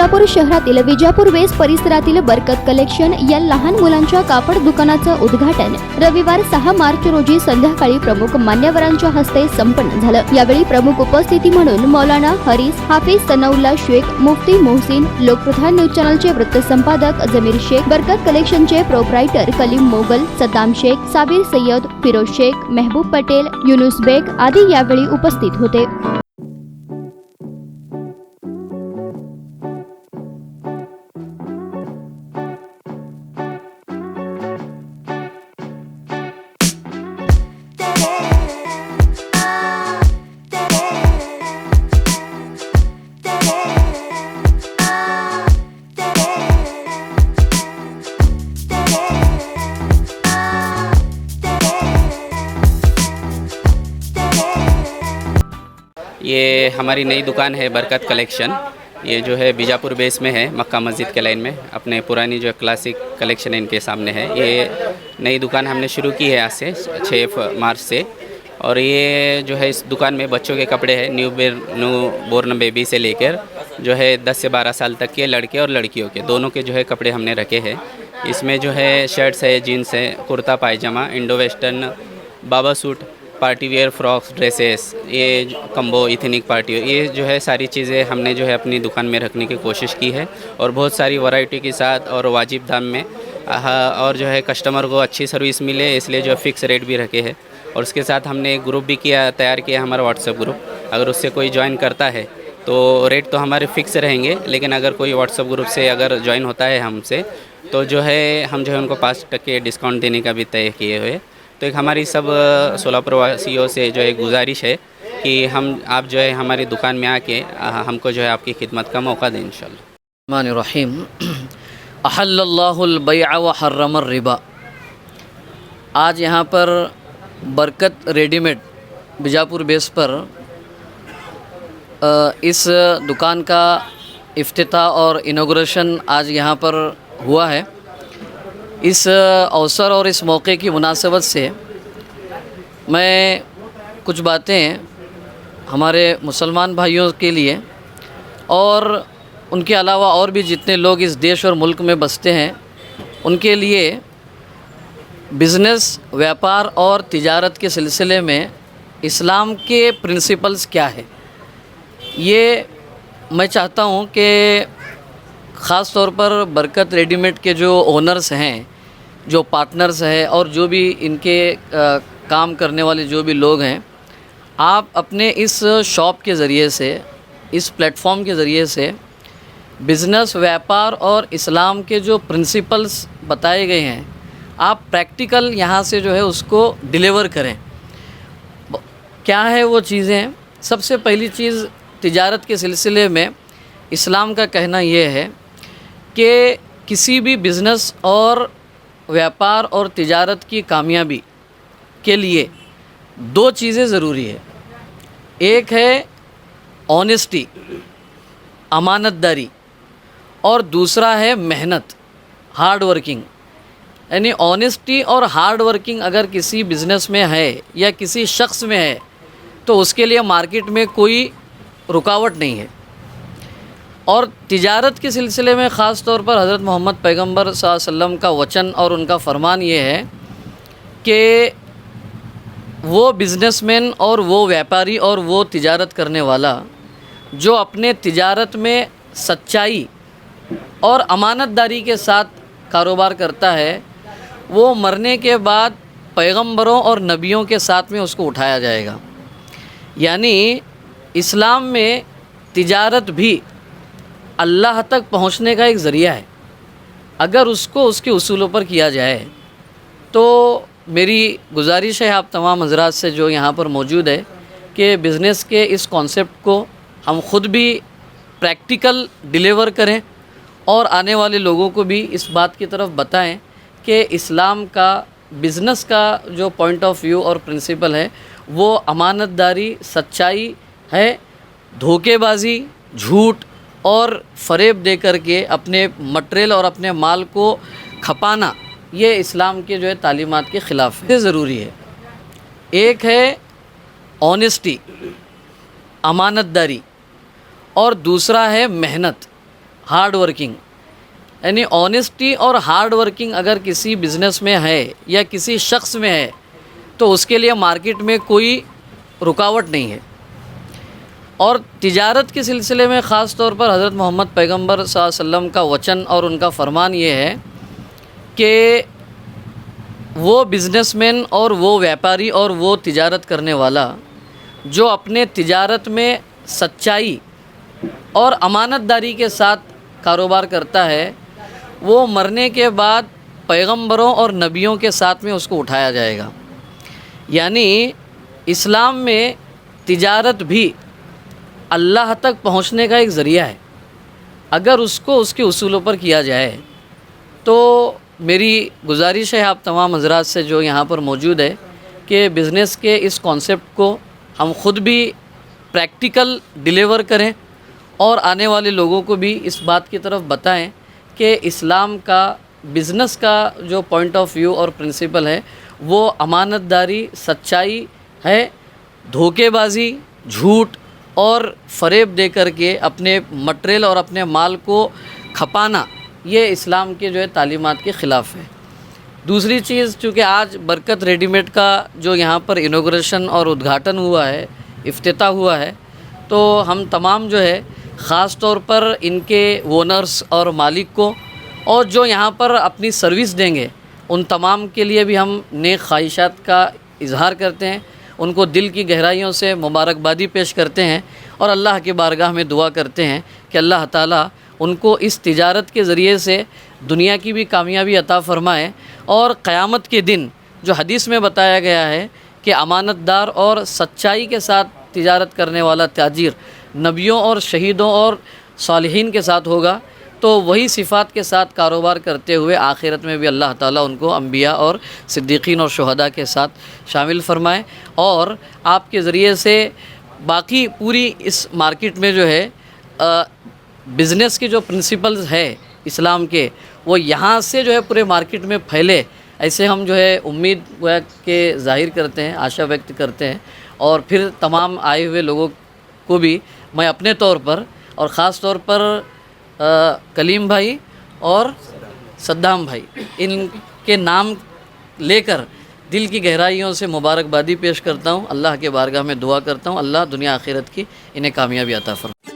विजापूर शहरातील विजापूर वेस परिसरातील बरकत कलेक्शन या लहान मुलांच्या कापड दुकानाचं उद्घाटन रविवार 6 मार्च रोजी संध्याकाळी प्रमुख मान्यवरांच्या हस्ते संपन्न झालं। यावेळी प्रमुख उपस्थिती म्हणून मौलाना हरीस, हाफिज सनाउल्लाह शेख, मुफ्ती मोहसिन, लोकप्रधान न्यूज चॅनलचे वृत्तसंपादक जमीर शेख, बरकत कलेक्शनचे प्रोप्रायटर कलीम मोगल, सद्दाम शेख, साबिर सय्यद, फिरोज शेख, महबूब पटेल, युनुस बेग आदी यावेळी उपस्थित होते। ये हमारी नई दुकान है बरकत कलेक्शन। ये जो है बीजापुर बेस में है, मक्का मस्जिद के लाइन में। अपने पुरानी जो क्लासिक कलेक्शन है इनके सामने है। ये नई दुकान हमने शुरू की है आज से 6 मार्च से। और ये जो है इस दुकान में बच्चों के कपड़े हैं, न्यू बोर्न बेबी से लेकर जो है 10 से 12 साल तक के लड़के और लड़कियों के दोनों के जो है कपड़े हमने रखे हैं। इसमें जो है शर्ट्स है, जीन्स है, कुर्ता पायजामा, इंडो वेस्टर्न, बाबा suit, party wear frocks, dresses, ये कम्बो, इथनिक पार्टी, ये जो है सारी चीज़ें हमने जो है अपनी दुकान में रखने की कोशिश की है। और बहुत सारी वैरायटी के साथ और वाजिब दाम में, और जो है कस्टमर को अच्छी सर्विस मिले इसलिए जो फिक्स रेट भी रखे हैं। और उसके साथ हमने एक ग्रुप भी तैयार किया, हमारा व्हाट्सएप ग्रुप। अगर उससे कोई ज्वाइन करता है तो रेट तो हमारे फिक्स रहेंगे, लेकिन अगर कोई व्हाट्सएप ग्रुप से अगर ज्वाइन होता है हमसे तो जो है हम जो है उनको 5% डिस्काउंट देने का भी तय किए हुए। तो एक हमारी सब सोलापुर वासियों से जो है गुजारिश है कि आप जो है हमारी दुकान में आके हमको जो है आपकी खिदमत का मौका दें इंशाअल्लाह। रहमान अहल्लल्लाहुल बैअ व हर्रमर रिबा। आज यहाँ पर बरकत रेडीमेड बीजापुर बेस पर इस दुकान का इफ्तिताह और इनॉग्रेशन आज यहाँ पर हुआ है। इस अवसर और इस मौके की मुनासबत से मैं कुछ बातें हमारे मुसलमान भाइयों के लिए और उनके अलावा और भी जितने लोग इस देश और मुल्क में बसते हैं उनके लिए बिज़नेस, व्यापार और तिजारत के सिलसिले में इस्लाम के प्रिंसिपल्स क्या है, ये मैं चाहता हूँ कि ख़ास तौर पर बरकत रेडीमेड के जो ओनर्स हैं, जो पार्टनर्स हैं और जो भी इनके काम करने वाले जो भी लोग हैं, आप अपने इस शॉप के ज़रिए से, इस प्लेटफॉर्म के ज़रिए से बिज़नेस, व्यापार और इस्लाम के जो प्रिंसिपल्स बताए गए हैं आप प्रैक्टिकल यहाँ से जो है उसको डिलीवर करें। क्या है वो चीज़ें? सबसे पहली चीज़ तिजारत के सिलसिले में इस्लाम का कहना ये है कि किसी भी बिज़नेस और व्यापार और तिजारत की कामयाबी के लिए 2 चीज़ें ज़रूरी है। एक है ऑनेस्टी, अमानतदारी, और दूसरा है मेहनत, हार्ड वर्किंग। यानी ऑनेस्टी और हार्ड वर्किंग अगर किसी बिज़नेस में है या किसी शख्स में है तो उसके लिए मार्केट में कोई रुकावट नहीं है। और तिजारत के सिलसिले में ख़ास तौर पर हज़रत मोहम्मद पैगंबर सल्लल्लाहु अलैहि वसल्लम का वचन और उनका फरमान ये है कि वो बिज़नेसमैन और वो व्यापारी और वो तिजारत करने वाला जो अपने तिजारत में सच्चाई और अमानतदारी के साथ कारोबार करता है, वो मरने के बाद पैगंबरों और नबियों के साथ में उसको उठाया जाएगा। यानी इस्लाम में तिजारत भी अल्लाह तक पहुंचने का एक ज़रिया है। अगर उसको उसके उसूलों पर किया जाए तो मेरी गुजारिश है आप तमाम हज़रात से जो यहाँ पर मौजूद है कि बिज़नेस के इस कॉन्सेप्ट को हम ख़ुद भी प्रैक्टिकल डिलीवर करें और आने वाले लोगों को भी इस बात की तरफ बताएं कि इस्लाम का बिज़नेस का जो पॉइंट ऑफ व्यू और प्रिंसिपल है वो अमानतदारी, सच्चाई है। धोखेबाजी, झूठ और फ़रेब दे करके अपने मटेरियल और अपने माल को खपाना, ये इस्लाम के जो है तालीमात के ख़िलाफ़ है। ज़रूरी है। एक है ऑनेस्टी, अमानतदारी, और दूसरा है मेहनत, ہارڈ ورکنگ، یعنی آنیسٹی اور ہارڈ ورکنگ اگر کسی بزنس میں ہے یا کسی شخص میں ہے تو اس کے لیے مارکیٹ میں کوئی رکاوٹ نہیں ہے۔ اور تجارت کے سلسلے میں خاص طور پر حضرت محمد پیغمبر صلی اللہ علیہ وسلم کا وچن اور ان کا فرمان یہ ہے کہ وہ بزنس مین اور وہ ویپاری اور وہ تجارت کرنے والا جو اپنے تجارت میں سچائی اور امانت داری کے ساتھ کاروبار کرتا ہے، وہ مرنے کے بعد پیغمبروں اور نبیوں کے ساتھ میں اس کو اٹھایا جائے گا۔ یعنی اسلام میں تجارت بھی اللہ تک پہنچنے کا ایک ذریعہ ہے، اگر اس کو اس کے اصولوں پر کیا جائے تو میری گزارش ہے آپ تمام حضرات سے جو یہاں پر موجود ہے کہ بزنس کے اس کانسیپٹ کو ہم خود بھی پریکٹیکل ڈیلیور کریں اور آنے والے لوگوں کو بھی اس بات کی طرف بتائیں کہ اسلام کا بزنس کا جو پوائنٹ آف ویو اور پرنسپل ہے وہ امانت داری، سچائی ہے، دھوکے بازی، جھوٹ اور فریب دے کر کے اپنے مٹریل اور اپنے مال کو کھپانا، یہ اسلام کے جو ہے تعلیمات کے خلاف ہے۔ دوسری چیز، چونکہ آج برکت ریڈی میڈ کا جو یہاں پر انوگریشن اور ادگھاٹن ہوا ہے، افتتاح ہوا ہے، تو ہم تمام جو ہے خاص طور پر ان کے اونرز اور مالک کو اور جو یہاں پر اپنی سروس دیں گے ان تمام کے لیے بھی ہم نیک خواہشات کا اظہار کرتے ہیں، ان کو دل کی گہرائیوں سے مبارکبادی پیش کرتے ہیں اور اللہ کی بارگاہ میں دعا کرتے ہیں کہ اللہ تعالیٰ ان کو اس تجارت کے ذریعے سے دنیا کی بھی کامیابی عطا فرمائے، اور قیامت کے دن جو حدیث میں بتایا گیا ہے کہ امانت دار اور سچائی کے ساتھ تجارت کرنے والا تاجر نبیوں اور شہیدوں اور صالحین کے ساتھ ہوگا، تو وہی صفات کے ساتھ کاروبار کرتے ہوئے آخرت میں بھی اللہ تعالیٰ ان کو انبیاء اور صدیقین اور شہداء کے ساتھ شامل فرمائے، اور آپ کے ذریعے سے باقی پوری اس مارکیٹ میں جو ہے بزنس کے جو پرنسپلز ہے اسلام کے، وہ یہاں سے جو ہے پورے مارکیٹ میں پھیلے، ایسے ہم جو ہے امید کے ظاہر کرتے ہیں، آشا ویکت کرتے ہیں۔ اور پھر تمام آئے ہوئے لوگوں کو بھی میں اپنے طور پر اور خاص طور پر کلیم بھائی اور صدام بھائی، ان کے نام لے کر دل کی گہرائیوں سے مبارکبادی پیش کرتا ہوں، اللہ کے بارگاہ میں دعا کرتا ہوں اللہ دنیا آخرت کی انہیں کامیابی عطا فرمائے۔